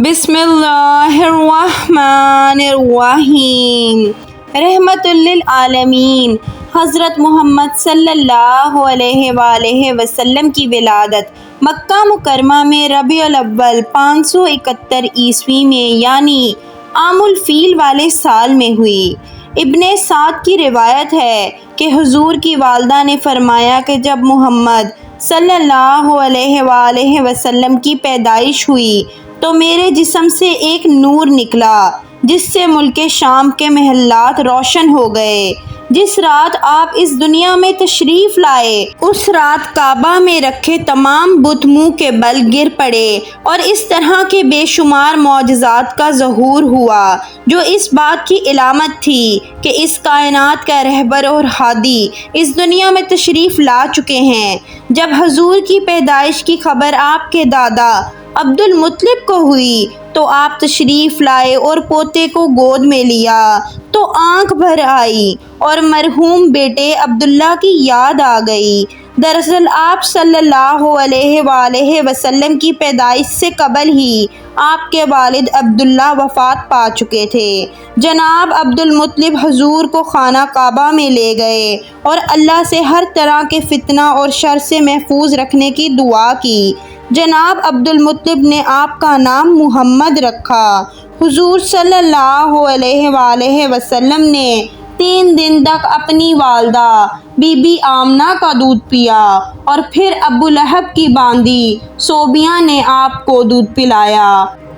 بسم اللہ الرحمن الرحیم۔ رحمت للعالمین۔ حضرت محمد صلی اللہ علیہ وآلہ وسلم کی ولادت مکہ مکرمہ میں ربیع الاول 571 عیسوی میں یعنی عام الفیل والے سال میں ہوئی۔ ابن سعد کی روایت ہے کہ حضور کی والدہ نے فرمایا کہ جب محمد صلی اللہ علیہ وآلہ وسلم کی پیدائش ہوئی تو میرے جسم سے ایک نور نکلا جس سے ملک شام کے محلات روشن ہو گئے۔ جس رات آپ اس دنیا میں تشریف لائے اس رات کعبہ میں رکھے تمام بت منہ کے بل گر پڑے اور اس طرح کے بے شمار معجزات کا ظہور ہوا جو اس بات کی علامت تھی کہ اس کائنات کا رہبر اور ہادی اس دنیا میں تشریف لا چکے ہیں۔ جب حضور کی پیدائش کی خبر آپ کے دادا عبد المطلب کو ہوئی تو آپ تشریف لائے اور پوتے کو گود میں لیا تو آنکھ بھر آئی اور مرحوم بیٹے عبداللہ کی یاد آ گئی۔ دراصل آپ صلی اللہ علیہ وآلہ وسلم کی پیدائش سے قبل ہی آپ کے والد عبداللہ وفات پا چکے تھے۔ جناب عبد المطلب حضور کو خانہ کعبہ میں لے گئے اور اللہ سے ہر طرح کے فتنہ اور شر سے محفوظ رکھنے کی دعا کی۔ جناب عبد المطلب نے آپ کا نام محمد رکھا۔ حضور صلی اللہ علیہ وآلہ وسلم نے 3 دن تک اپنی والدہ بی بی آمنہ کا دودھ پیا اور پھر ابو لہب کی باندی صوبیہ نے آپ کو دودھ پلایا۔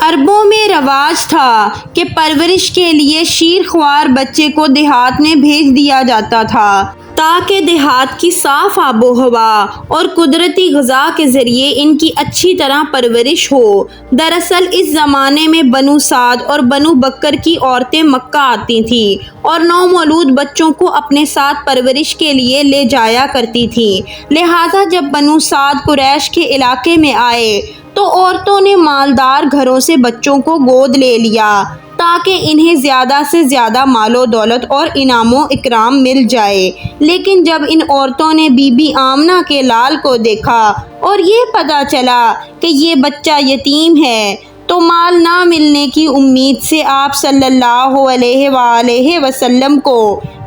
عربوں میں رواج تھا کہ پرورش کے لیے شیر خوار بچے کو دیہات میں بھیج دیا جاتا تھا تاکہ دیہات کی صاف آب و ہوا اور قدرتی غذا کے ذریعے ان کی اچھی طرح پرورش ہو۔ دراصل اس زمانے میں بنو سعد اور بنو بکر کی عورتیں مکہ آتی تھیں اور نومولود بچوں کو اپنے ساتھ پرورش کے لیے لے جایا کرتی تھیں۔ لہٰذا جب بنو سعد قریش کے علاقے میں آئے تو عورتوں نے مالدار گھروں سے بچوں کو گود لے لیا تاکہ انہیں زیادہ سے زیادہ مال و دولت اور انعام و اکرام مل جائے۔ لیکن جب ان عورتوں نے بی بی آمنہ کے لال کو دیکھا اور یہ پتہ چلا کہ یہ بچہ یتیم ہے تو مال نہ ملنے کی امید سے آپ صلی اللہ علیہ وآلہ وسلم کو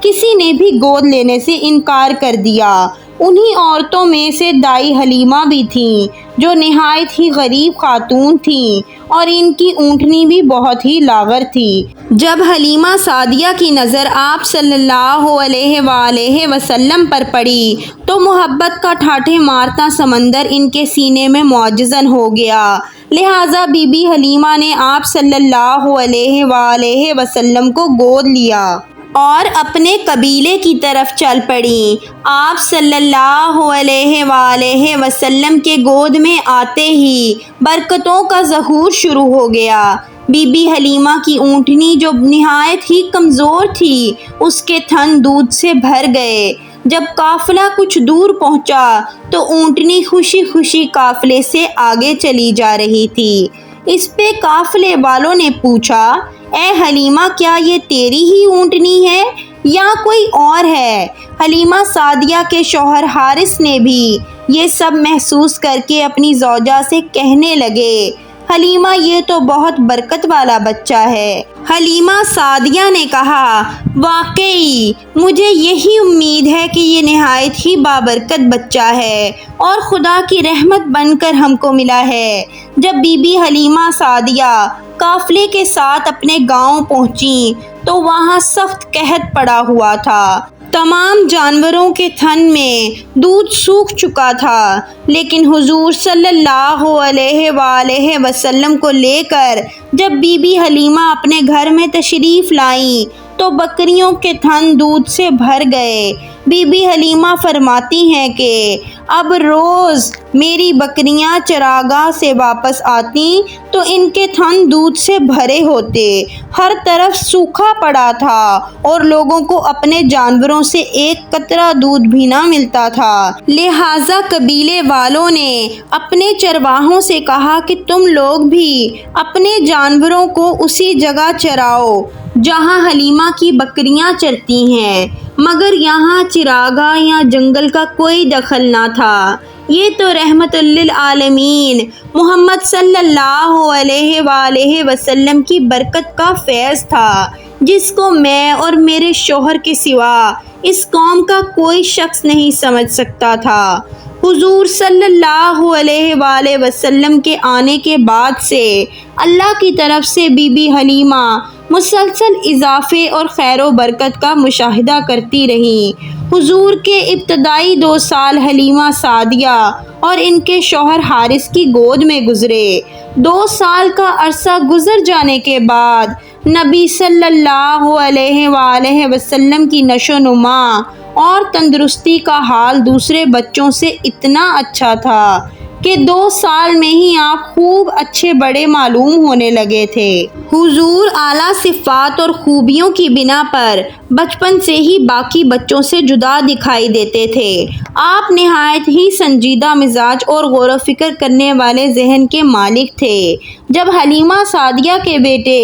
کسی نے بھی گود لینے سے انکار کر دیا۔ انہی عورتوں میں سے دائی حلیمہ بھی تھیں جو نہایت ہی غریب خاتون تھیں اور ان کی اونٹنی بھی بہت ہی لاغر تھی۔ جب حلیمہ سعدیہ کی نظر آپ صلی اللہ علیہ وآلہ وسلم پر پڑی تو محبت کا ٹھاٹھے مارتا سمندر ان کے سینے میں معجزن ہو گیا۔ لہٰذا بی بی حلیمہ نے آپ صلی اللہ علیہ وآلہ وسلم کو گود لیا اور اپنے قبیلے کی طرف چل پڑیں۔ آپ صلی اللہ علیہ وآلہ وسلم کے گود میں آتے ہی برکتوں کا ظہور شروع ہو گیا۔ بی بی حلیمہ کی اونٹنی جو نہایت ہی کمزور تھی اس کے تھن دودھ سے بھر گئے۔ جب قافلہ کچھ دور پہنچا تو اونٹنی خوشی خوشی قافلے سے آگے چلی جا رہی تھی۔ اس پہ قافلے والوں نے پوچھا، اے حلیمہ کیا یہ تیری ہی اونٹنی ہے یا کوئی اور ہے؟ حلیمہ سعدیہ کے شوہر حارث نے بھی یہ سب محسوس کر کے اپنی زوجہ سے کہنے لگے، حلیمہ یہ تو بہت برکت والا بچہ ہے۔ حلیمہ سعدیہ نے کہا، واقعی مجھے یہی امید ہے کہ یہ نہایت ہی بابرکت بچہ ہے اور خدا کی رحمت بن کر ہم کو ملا ہے۔ جب بی بی حلیمہ سعدیہ قافلے کے ساتھ اپنے گاؤں پہنچیں تو وہاں سخت قحط پڑا ہوا تھا۔ تمام جانوروں کے تھن میں دودھ سوکھ چکا تھا لیکن حضور صلی اللہ علیہ وآلہ وسلم کو لے کر جب بی بی حلیمہ اپنے گھر میں تشریف لائیں تو بکریوں کے تھن دودھ سے بھر گئے۔ بی بی حلیمہ فرماتی ہیں کہ اب روز میری بکریاں چراگاہ سے واپس آتی تو ان کے تھن دودھ سے بھرے ہوتے۔ ہر طرف سوکھا پڑا تھا اور لوگوں کو اپنے جانوروں سے ایک قطرہ دودھ بھی نہ ملتا تھا۔ لہٰذا قبیلے والوں نے اپنے چرواہوں سے کہا کہ تم لوگ بھی اپنے جانوروں کو اسی جگہ چراؤ جہاں حلیمہ کی بکریاں چرتی ہیں، مگر یہاں چراگاہ یا جنگل کا کوئی دخل نہ تھا۔ یہ تو رحمت للعالمین محمد صلی اللہ علیہ وآلہ وسلم کی برکت کا فیض تھا، جس کو میں اور میرے شوہر کے سوا اس قوم کا کوئی شخص نہیں سمجھ سکتا تھا۔ حضور صلی اللہ علیہ وآلہ وسلم کے آنے کے بعد سے اللہ کی طرف سے بی بی حلیمہ مسلسل اضافے اور خیر و برکت کا مشاہدہ کرتی رہیں۔ حضور کے ابتدائی 2 سال حلیمہ سعدیہ اور ان کے شوہر حارث کی گود میں گزرے۔ 2 سال کا عرصہ گزر جانے کے بعد نبی صلی اللہ علیہ وآلہ وسلم کی نشو و نما اور تندرستی کا حال دوسرے بچوں سے اتنا اچھا تھا کہ 2 سال میں ہی آپ خوب اچھے بڑے معلوم ہونے لگے تھے۔ حضور اعلیٰ صفات اور خوبیوں کی بنا پر بچپن سے ہی باقی بچوں سے جدا دکھائی دیتے تھے۔ آپ نہایت ہی سنجیدہ مزاج اور غور و فکر کرنے والے ذہن کے مالک تھے۔ جب حلیمہ سعدیہ کے بیٹے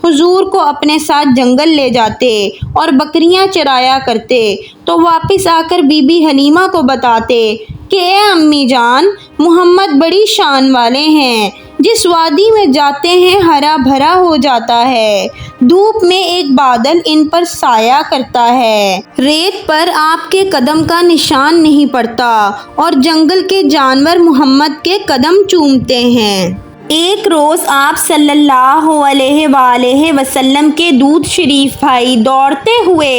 حضور کو اپنے ساتھ جنگل لے جاتے اور بکریاں چرایا کرتے تو واپس آ کر بی بی حلیمہ کو بتاتے کہ اے امی جان، محمد بڑی شان والے ہیں، جس وادی میں جاتے ہیں ہرا بھرا ہو جاتا ہے، دھوپ میں ایک بادل ان پر سایہ کرتا ہے، ریت پر آپ کے قدم کا نشان نہیں پڑتا اور جنگل کے جانور محمد کے قدم چومتے ہیں۔ ایک روز آپ صلی اللہ علیہ وآلہ وسلم کے دودھ شریف بھائی دوڑتے ہوئے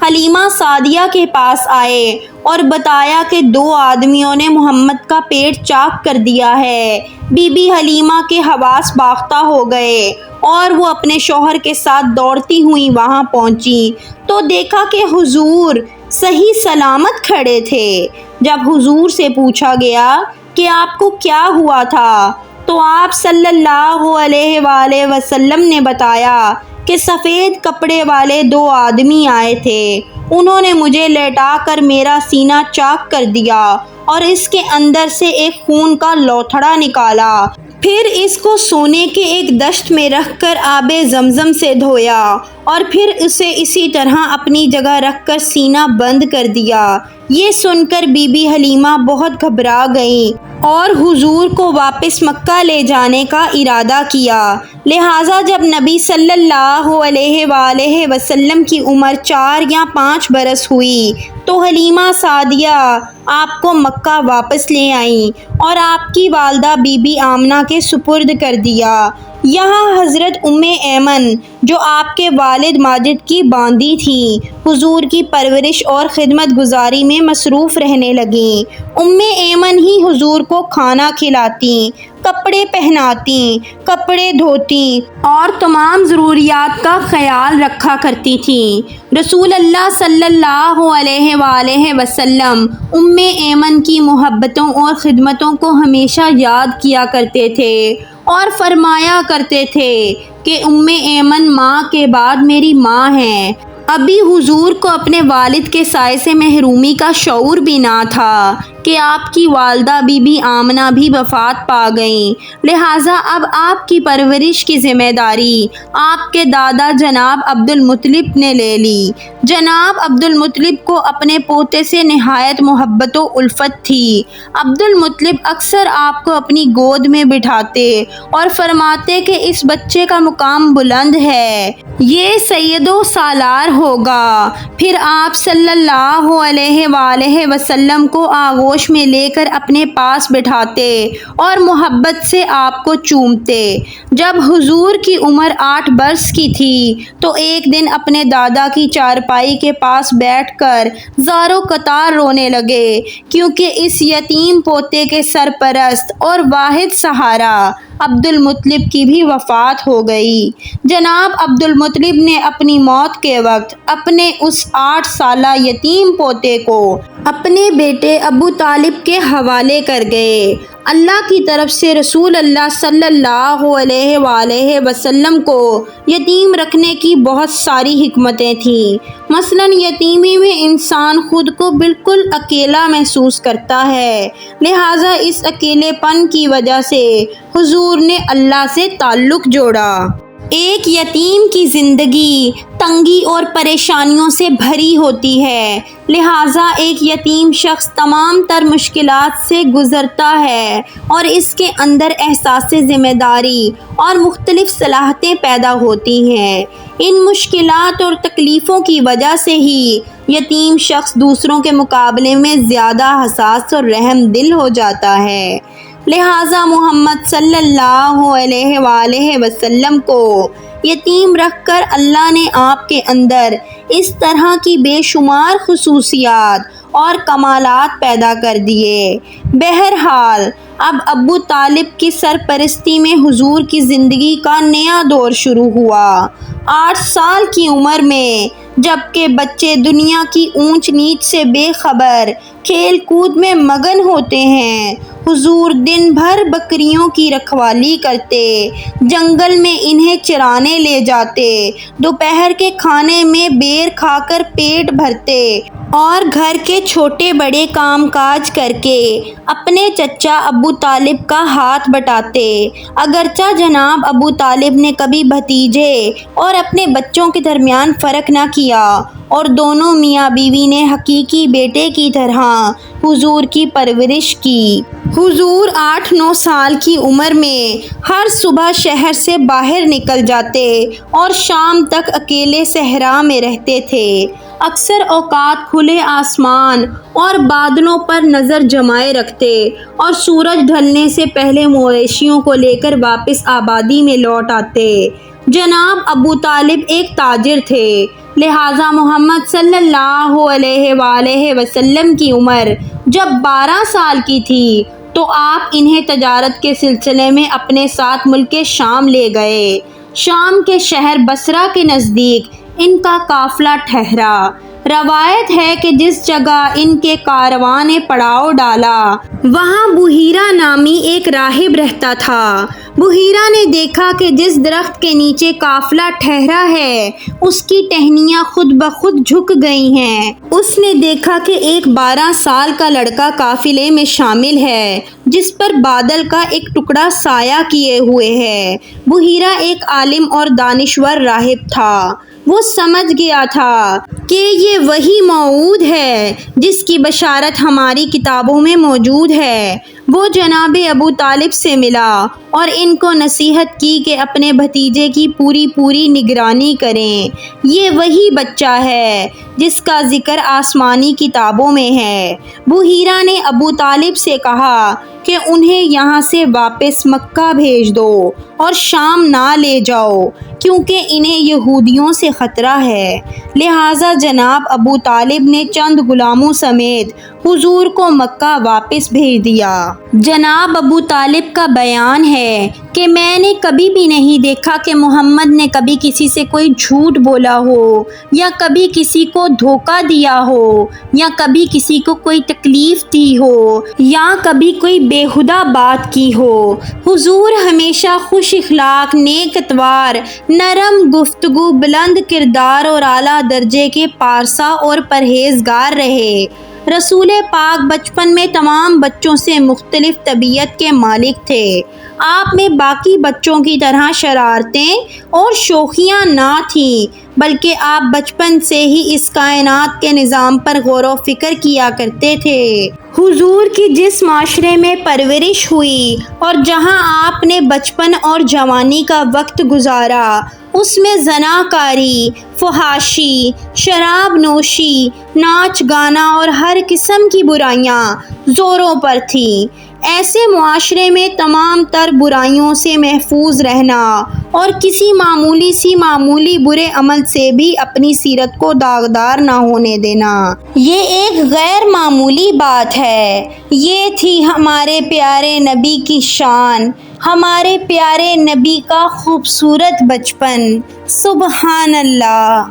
حلیمہ سعدیہ کے پاس آئے اور بتایا کہ 2 آدمیوں نے محمد کا پیٹ چاک کر دیا ہے۔ بی بی حلیمہ کے حواس باختہ ہو گئے اور وہ اپنے شوہر کے ساتھ دوڑتی ہوئی وہاں پہنچی تو دیکھا کہ حضور صحیح سلامت کھڑے تھے۔ جب حضور سے پوچھا گیا کہ آپ کو کیا ہوا تھا تو آپ صلی اللہ علیہ وآلہ وسلم نے بتایا کہ سفید کپڑے والے 2 آدمی آئے تھے، انہوں نے مجھے لیٹا کر میرا سینہ چاک کر دیا اور اس کے اندر سے ایک خون کا لوتھڑا نکالا، پھر اس کو سونے کے ایک دشت میں رکھ کر آب زمزم سے دھویا اور پھر اسے اسی طرح اپنی جگہ رکھ کر سینہ بند کر دیا۔ یہ سن کر بی بی حلیمہ بہت گھبرا گئیں اور حضور کو واپس مکہ لے جانے کا ارادہ کیا۔ لہٰذا جب نبی صلی اللہ علیہ وآلہ وسلم کی عمر 4 یا 5 برس ہوئی تو حلیمہ سعدیہ آپ کو مکہ واپس لے آئیں اور آپ کی والدہ بی بی آمنہ کے سپرد کر دیا۔ یہاں حضرت ایمن جو آپ کے والد ماجد کی باندی تھیں، حضور کی پرورش اور خدمت گزاری میں مصروف رہنے لگیں۔ ایمن ہی حضور کو کھانا کھلاتی، کپڑے پہناتی، کپڑے دھوتی اور تمام ضروریات کا خیال رکھا کرتی تھیں۔ رسول اللہ صلی اللہ علیہ وآلہ وسلم ایمن کی محبتوں اور خدمتوں کو ہمیشہ یاد کیا کرتے تھے اور فرمایا کرتے تھے کہ ایمن ماں کے بعد میری ماں ہیں۔ ابھی حضور کو اپنے والد کے سائے سے محرومی کا شعور بھی نہ تھا کہ آپ کی والدہ بی بی آمنہ بھی وفات پا گئیں، لہٰذا اب آپ کی پرورش کی ذمہ داری آپ کے دادا جناب عبد المطلب نے لے لی۔ جناب عبد المطلب کو اپنے پوتے سے نہایت محبت و الفت تھی۔ عبد المطلب اکثر آپ کو اپنی گود میں بٹھاتے اور فرماتے کہ اس بچے کا مقام بلند ہے، یہ سید و سالار ہوگا۔ پھر آپ صلی اللہ علیہ وآلہ وسلم کو آغوش میں لے کر اپنے پاس بٹھاتے اور محبت سے آپ کو چومتے۔ جب حضور کی عمر 8 برس کی تھی تو ایک دن اپنے دادا کی چارپائی کے پاس بیٹھ کر زار و قطار رونے لگے، کیونکہ اس یتیم پوتے کے سرپرست اور واحد سہارا عبد المطلب کی بھی وفات ہو گئی۔ جناب عبد المطلب نے اپنی موت کے وقت اپنے اس 8 سالہ یتیم پوتے کو اپنے بیٹے ابو طالب کے حوالے کر گئے۔ اللہ کی طرف سے رسول اللہ صلی اللہ علیہ وآلہ وسلم کو یتیم رکھنے کی بہت ساری حکمتیں تھیں۔ مثلاً یتیمی میں انسان خود کو بالکل اکیلا محسوس کرتا ہے، لہٰذا اس اکیلے پن کی وجہ سے حضور نے اللہ سے تعلق جوڑا۔ ایک یتیم کی زندگی تنگی اور پریشانیوں سے بھری ہوتی ہے، لہٰذا ایک یتیم شخص تمام تر مشکلات سے گزرتا ہے اور اس کے اندر احساس ذمہ داری اور مختلف صلاحیتیں پیدا ہوتی ہیں۔ ان مشکلات اور تکلیفوں کی وجہ سے ہی یتیم شخص دوسروں کے مقابلے میں زیادہ حساس اور رحم دل ہو جاتا ہے، لہٰذا محمد صلی اللہ علیہ وآلہ وسلم کو یتیم رکھ کر اللہ نے آپ کے اندر اس طرح کی بے شمار خصوصیات اور کمالات پیدا کر دیے۔ بہرحال اب ابو طالب کی سرپرستی میں حضور کی زندگی کا نیا دور شروع ہوا۔ 8 سال کی عمر میں جبکہ بچے دنیا کی اونچ نیچ سے بے خبر کھیل کود میں مگن ہوتے ہیں، حضور دن بھر بکریوں کی رکھوالی کرتے، جنگل میں انہیں چرانے لے جاتے، دوپہر کے کھانے میں بیر کھا کر پیٹ بھرتے اور گھر کے چھوٹے بڑے کام کاج کر کے اپنے چچا ابو طالب کا ہاتھ بٹاتے۔ اگرچہ جناب ابو طالب نے کبھی بھتیجے اور اپنے بچوں کے درمیان فرق نہ کیا اور دونوں میاں بیوی نے حقیقی بیٹے کی طرح حضور کی پرورش کی۔ حضور 8-9 سال کی عمر میں ہر صبح شہر سے باہر نکل جاتے اور شام تک اکیلے صحرا میں رہتے تھے۔ اکثر اوقات کھلے آسمان اور بادلوں پر نظر جمائے رکھتے اور سورج ڈھلنے سے پہلے مویشیوں کو لے کر واپس آبادی میں لوٹ آتے۔ جناب ابو طالب ایک تاجر تھے، لہٰذا محمد صلی اللہ علیہ وآلہ وسلم کی عمر جب 12 سال کی تھی تو آپ انہیں تجارت کے سلسلے میں اپنے ساتھ ملک شام لے گئے۔ شام کے شہر بصرہ کے نزدیک ان کا قافلہ ٹھہرا۔ روایت ہے کہ جس جگہ ان کے کارواں نے پڑاؤ ڈالا وہاں بحیرہ نامی ایک راہب رہتا تھا۔ بحیرہ نے دیکھا کہ جس درخت کے نیچے قافلہ ٹھہرا ہے اس کی ٹہنیاں خود بخود جھک گئی ہیں۔ اس نے دیکھا کہ ایک 12 سال کا لڑکا قافلے میں شامل ہے جس پر بادل کا ایک ٹکڑا سایہ کیے ہوئے ہے۔ بحیرہ ایک عالم اور دانشور راہب تھا۔ وہ سمجھ گیا تھا کہ یہ وہی موعود ہے جس کی بشارت ہماری کتابوں میں موجود ہے۔ وہ جناب ابو طالب سے ملا اور ان کو نصیحت کی کہ اپنے بھتیجے کی پوری نگرانی کریں۔ یہ وہی بچہ ہے جس کا ذکر آسمانی کتابوں میں ہے۔ بحیرہ نے ابو طالب سے کہا کہ انہیں یہاں سے واپس مکہ بھیج دو اور شام نہ لے جاؤ کیونکہ انہیں یہودیوں سے خطرہ ہے۔ لہٰذا جناب ابو طالب نے چند غلاموں سمیت حضور کو مکہ واپس بھیج دیا۔ جناب ابو طالب کا بیان ہے کہ میں نے کبھی بھی نہیں دیکھا کہ محمد نے کبھی کسی سے کوئی جھوٹ بولا ہو یا کبھی کسی کو دھوکہ دیا ہو یا کبھی کسی کو کوئی تکلیف دی ہو یا کبھی کوئی بےہودہ بات کی ہو۔ حضور ہمیشہ خوش اخلاق، نیک اتوار، نرم گفتگو، بلند کردار اور اعلیٰ درجے کے پارسا اور پرہیزگار رہے۔ رسول پاک بچپن میں تمام بچوں سے مختلف طبیعت کے مالک تھے۔ آپ میں باقی بچوں کی طرح شرارتیں اور شوخیاں نہ تھیں بلکہ آپ بچپن سے ہی اس کائنات کے نظام پر غور و فکر کیا کرتے تھے۔ حضور کی جس معاشرے میں پرورش ہوئی اور جہاں آپ نے بچپن اور جوانی کا وقت گزارا اس میں زناکاری، فحاشی، شراب نوشی، ناچ گانا اور ہر قسم کی برائیاں زوروں پر تھیں۔ ایسے معاشرے میں تمام تر برائیوں سے محفوظ رہنا اور کسی معمولی برے عمل سے بھی اپنی سیرت کو داغدار نہ ہونے دینا یہ ایک غیر معمولی بات ہے۔ یہ تھی ہمارے پیارے نبی کی شان، ہمارے پیارے نبی کا خوبصورت بچپن۔ سبحان اللہ۔